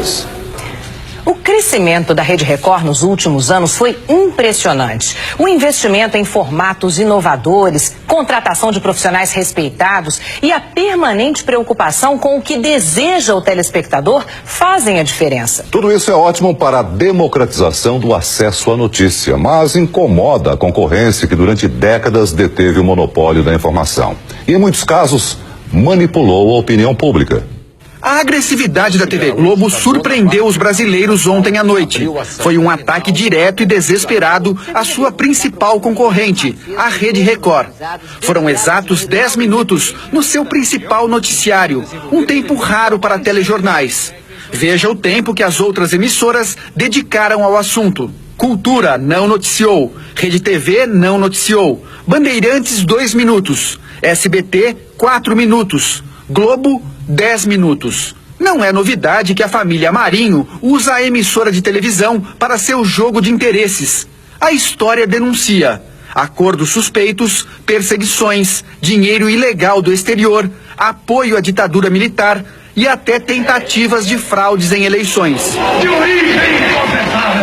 emissoras. O crescimento da Rede Record nos últimos anos foi impressionante. O investimento em formatos inovadores, contratação de profissionais respeitados e a permanente preocupação com o que deseja o telespectador fazem a diferença. Tudo isso é ótimo para a democratização do acesso à notícia, mas incomoda a concorrência que durante décadas deteve o monopólio da informação. E em muitos casos, manipulou a opinião pública. A agressividade da TV Globo surpreendeu os brasileiros ontem à noite. Foi um ataque direto e desesperado à sua principal concorrente, a Rede Record. Foram exatos 10 minutos no seu principal noticiário, um tempo raro para telejornais. Veja o tempo que as outras emissoras dedicaram ao assunto. Cultura não noticiou, Rede TV não noticiou, Bandeirantes 2 minutos, SBT 4 minutos, Globo 10 minutos. Não é novidade que a família Marinho usa a emissora de televisão para seu jogo de interesses. A história denuncia acordos suspeitos, perseguições, dinheiro ilegal do exterior, apoio à ditadura militar e até tentativas de fraudes em eleições.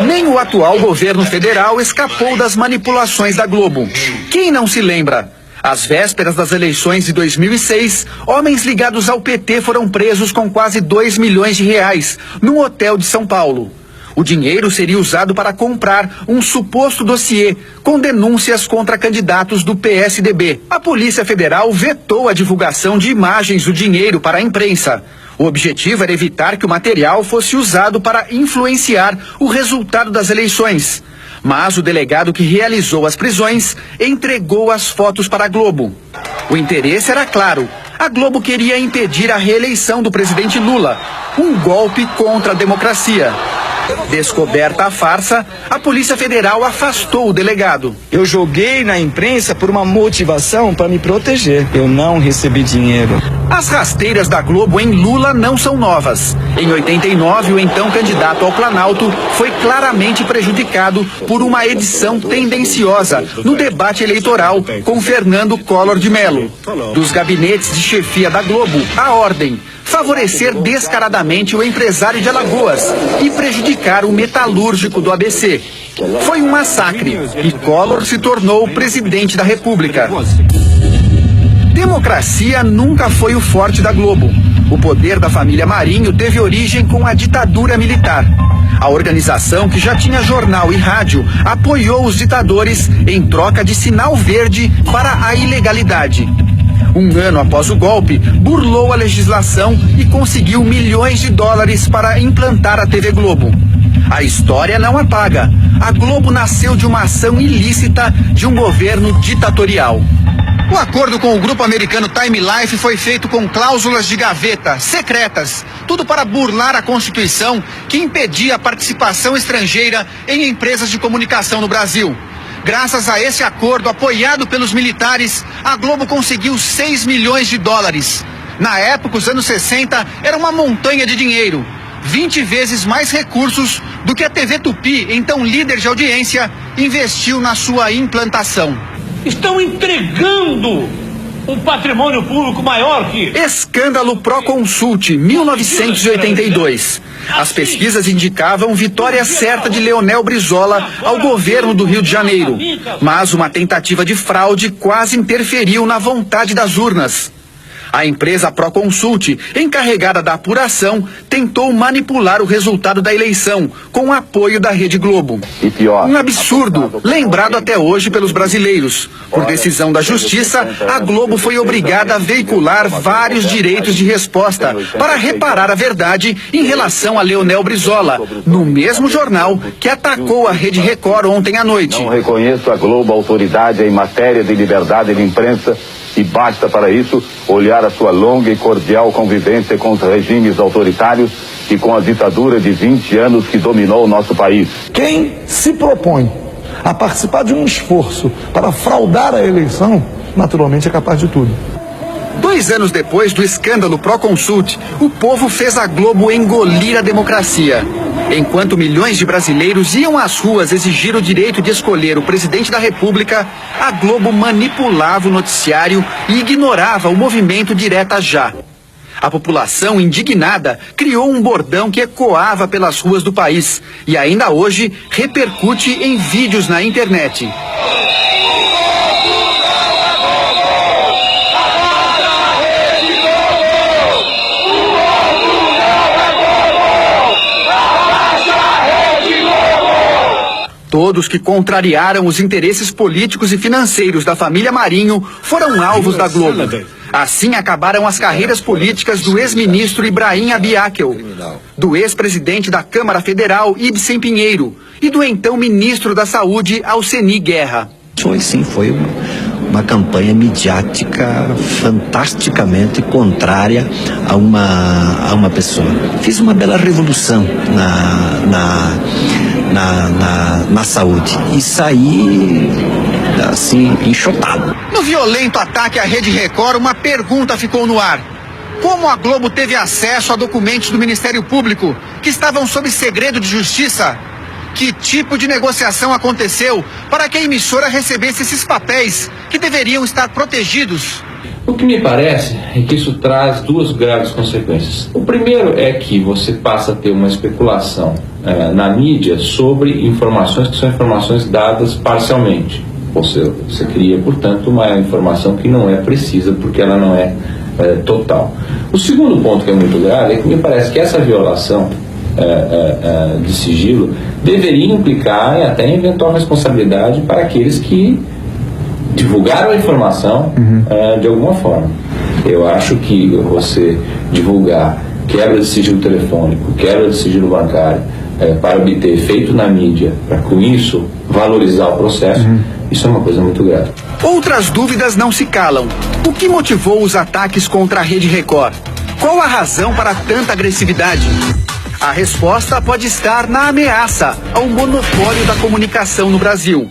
Nem o atual governo federal escapou das manipulações da Globo. Quem não se lembra? Às vésperas das eleições de 2006, homens ligados ao PT foram presos com quase 2 milhões de reais num hotel de São Paulo. O dinheiro seria usado para comprar um suposto dossiê com denúncias contra candidatos do PSDB. A Polícia Federal vetou a divulgação de imagens do dinheiro para a imprensa. O objetivo era evitar que o material fosse usado para influenciar o resultado das eleições. Mas o delegado que realizou as prisões entregou as fotos para a Globo. O interesse era claro. A Globo queria impedir a reeleição do presidente Lula, um golpe contra a democracia. Descoberta a farsa, a Polícia Federal afastou o delegado. Eu joguei na imprensa por uma motivação para me proteger. Eu não recebi dinheiro. As rasteiras da Globo em Lula não são novas. Em 89, o então candidato ao Planalto foi claramente prejudicado por uma edição tendenciosa no debate eleitoral com Fernando Collor de Mello. Dos gabinetes de chefia da Globo, a ordem: favorecer descaradamente o empresário de Alagoas e prejudicar o metalúrgico do ABC. Foi um massacre e Collor se tornou presidente da República. Democracia nunca foi o forte da Globo. O poder da família Marinho teve origem com a ditadura militar. A organização, que já tinha jornal e rádio, apoiou os ditadores em troca de sinal verde para a ilegalidade. Um ano após o golpe, burlou a legislação e conseguiu milhões de dólares para implantar a TV Globo. A história não apaga. A Globo nasceu de uma ação ilícita de um governo ditatorial. O acordo com o grupo americano Time Life foi feito com cláusulas de gaveta, secretas, tudo para burlar a Constituição que impedia a participação estrangeira em empresas de comunicação no Brasil. Graças a esse acordo apoiado pelos militares, a Globo conseguiu 6 milhões de dólares. Na época, os anos 60, era uma montanha de dinheiro. 20 vezes mais recursos do que a TV Tupi, então líder de audiência, investiu na sua implantação. Estão entregando um patrimônio público maior que... Escândalo Proconsult, 1982. As pesquisas indicavam vitória certa de Leonel Brizola ao governo do Rio de Janeiro. Mas uma tentativa de fraude quase interferiu na vontade das urnas. A empresa Proconsult, encarregada da apuração, tentou manipular o resultado da eleição com o apoio da Rede Globo. Um absurdo, lembrado até hoje pelos brasileiros. Por decisão da Justiça, a Globo foi obrigada a veicular vários direitos de resposta para reparar a verdade em relação a Leonel Brizola, no mesmo jornal que atacou a Rede Record ontem à noite. Não reconheço a Globo autoridade em matéria de liberdade de imprensa e basta para isso olhar a sua longa e cordial convivência contra regimes autoritários e com a ditadura de 20 anos que dominou o nosso país. Quem se propõe a participar de um esforço para fraudar a eleição, naturalmente é capaz de tudo. 2 anos depois do escândalo Proconsult, o povo fez a Globo engolir a democracia. Enquanto milhões de brasileiros iam às ruas exigir o direito de escolher o presidente da República, a Globo manipulava o noticiário e ignorava o movimento Direta Já. A população, indignada, criou um bordão que ecoava pelas ruas do país e ainda hoje repercute em vídeos na internet. Todos que contrariaram os interesses políticos e financeiros da família Marinho foram alvos da Globo. Assim acabaram as carreiras políticas do ex-ministro Ibrahim Abiakel, do ex-presidente da Câmara Federal Ibsen Pinheiro e do então ministro da Saúde Alceni Guerra. Foi uma campanha midiática fantasticamente contrária a uma pessoa. Fiz uma bela revolução na saúde e saí assim enxotado. No violento ataque à Rede Record, uma pergunta ficou no ar: como a Globo teve acesso a documentos do Ministério Público que estavam sob segredo de justiça? Que tipo de negociação aconteceu para que a emissora recebesse esses papéis que deveriam estar protegidos? O que me parece é que isso traz duas graves consequências. O primeiro é que você passa a ter uma especulação na mídia sobre informações que são informações dadas parcialmente. Você cria, portanto, uma informação que não é precisa porque ela não é total. O segundo ponto que é muito grave é que me parece que essa violação de sigilo deveria implicar até em eventual responsabilidade para aqueles que divulgaram a informação de alguma forma. Eu acho que você divulgar quebra de sigilo telefônico, quebra de sigilo bancário, para obter efeito na mídia, para com isso valorizar o processo, isso é uma coisa muito grave. Outras dúvidas não se calam. O que motivou os ataques contra a Rede Record? Qual a razão para tanta agressividade? A resposta pode estar na ameaça ao monopólio da comunicação no Brasil.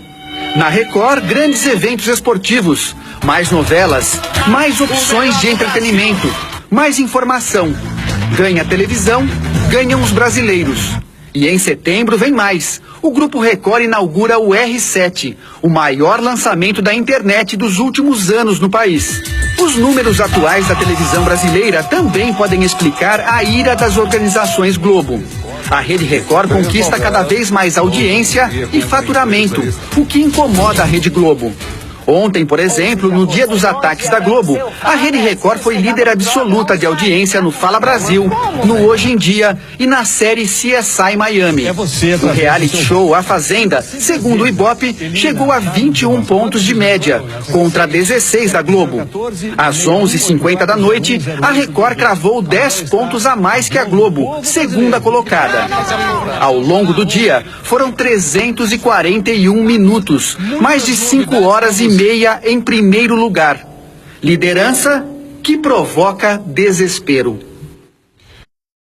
Na Record, grandes eventos esportivos, mais novelas, mais opções de entretenimento, mais informação. Ganha televisão, ganham os brasileiros. E em setembro vem mais. O Grupo Record inaugura o R7, o maior lançamento da internet dos últimos anos no país. Os números atuais da televisão brasileira também podem explicar a ira das organizações Globo. A Rede Record conquista cada vez mais audiência e faturamento, o que incomoda a Rede Globo. Ontem, por exemplo, no dia dos ataques da Globo, a Rede Record foi líder absoluta de audiência no Fala Brasil, no Hoje em Dia e na série CSI Miami. O reality show A Fazenda, segundo o Ibope, chegou a 21 pontos de média, contra 16 da Globo. Às 11h50 da noite, a Record cravou 10 pontos a mais que a Globo, segunda colocada. Ao longo do dia, foram 341 minutos, mais de 5 horas e meia em primeiro lugar. Liderança que provoca desespero.